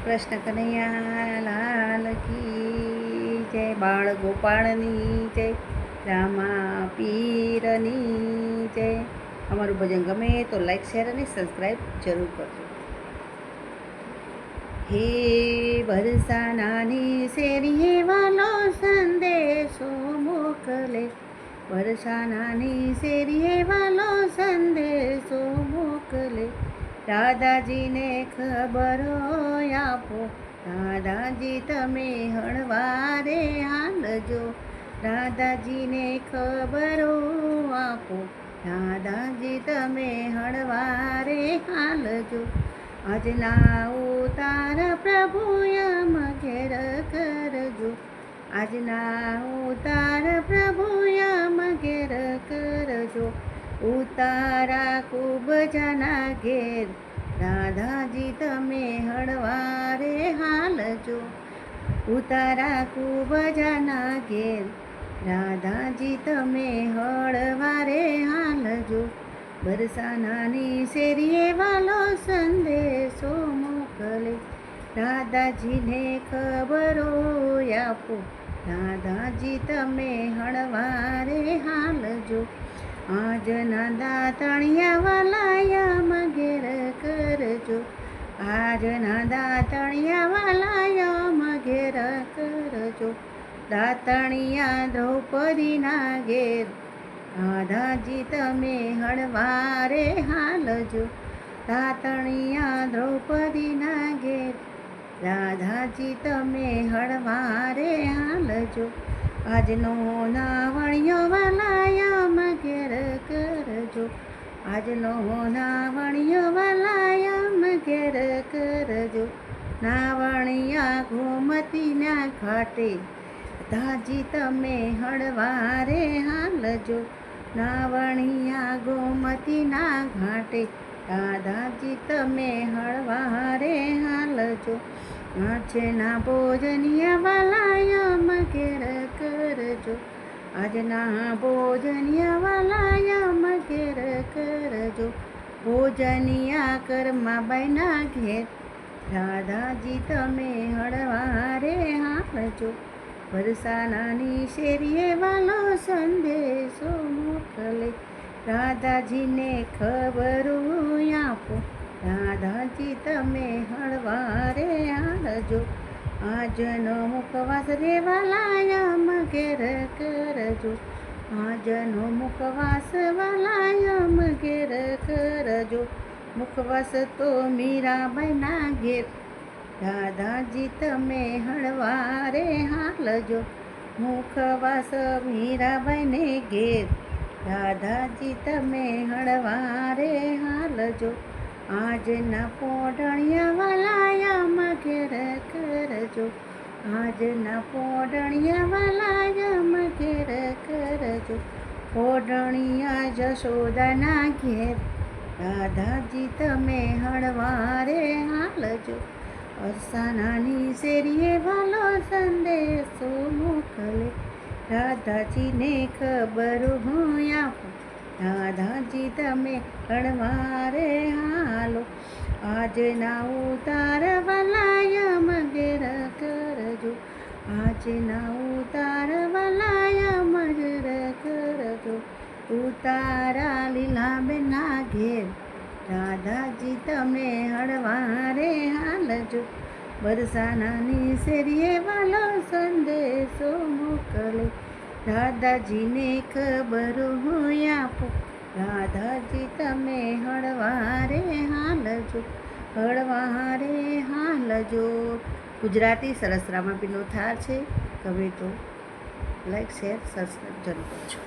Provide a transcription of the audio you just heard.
કૃષ્ણ કનૈયા લાલ કી જય, બાળ ગોપાળની જય, રામા પીરની જય. અમારું ભજન ગમે તો લાઈક શેર અને સબસ્ક્રાઈબ જરૂર કરજો. હે વરસા નાની શેરીએ વાલો સંદેશો મોકલે, વરસા નાની શેરીએ વાલો સંદેશો મોકલે, દાદાજીને ખબરો આપો, દાદાજી તમે હળવારે હાલજો, દાદાજીને ખબરો આપો, દાદાજી તમે હળવારે હાલજો. આજના ઉતાર પ્રભુ યમ ઘેર કરજો, આજના ઉતાર પ્રભુ યમ ઘેર કરજો, ઉતારા ખૂબ જના ઘેર, દાદાજી તમે હળવારે હાલજો, ઉતારા ખૂબ જના ઘેર, દાદાજી તમે હળવારે હાલજો. વરસા નાની શેરીએ વાલો સંદેશો મોકલે, દાદાજીને ખબરો આપો, દાદાજી તમે હળવારે હાલજો. આજના દાતણિયા વાલા યમ ઘેર કરજો, આજના દાતણિયા વાલા યમ ઘેર કરજો, દાતણિયા દ્રૌપદીના ઘેર, દાદાજી તમે હળવારે હાલજો, દાતણિયા દ્રૌપદીના ઘેર, દાદાજી તમે હળવારે હાલજો. આજનો નાવણિયો વાલા યમ ઘેર કરજો, આજનો નાવણિયો વાલા યમ ઘેર કરજો, નાવણિયા ગોમતીના ઘાટે, દાદાજી તમે હળવારે હાલજો, નાવણિયા ગોમતીના ઘાટે, દાદાજી તમે હળવારે હાલજો. આજના ભોજનિયા વાલા યમ ઘેર કરજો, આજના ભોજનિયા વાલા યમ ઘેર કરજો, ભોજનિયા કર્માબાઈના ઘેર, દાદાજી તમે હળવારે હાલજો. વરસા નાની શેરીએ વાલો સંદેશો મોકલે, દાદાજીને ખબરો આપો, દાદાજી તમે હળવારે હાલજો. આજનો મુખવાસ રે વાલા યમ ઘેર કરજો, આજનો મુખવાસ વાલા યમ ઘેર કરજો, મુખવાસ તો મીરાબાઈના ઘેર, દાદાજી તમે હળવારે હાલજો, મુખવાસ મીરાબાઈને ઘેર, દાદાજી તમે હળવારે હાલજો. આજના પોઢણિયા વાલા યમ ઘેર કરજો, આજના પોઢણિયા વાલા યમ ઘેર કરજો, પોઢણિયા જશોદાના ઘેર, દાદાજી તમે હળવારે હાલજો. વરસા નાની શેરીએ વાલો સંદેશો મોકલે, દાદાજીને ખબર આપો, દાદાજી તમે હળવારે હાલો. આજના ઉતાર વાલા યમ ઘેર કરજો, આજના ઉતાર વાલા યમ ઘેર કરજો, ઉતારા લીલાબેનના ઘેર, દાદાજી તમે હળવારે હાલજો. વરસા નાની શેરીએ વાલો સંદેશો મોકલે, દાદાજીને ખબર આપો, દાદાજી તમે હળવારે હાલજો, હળવારે હાલજો. ગુજરાતી સરસ રામાપીરનો થાળ છે. ગમે તો લાઈક શેર સબસ્ક્રાઈબ જરૂર કરજો.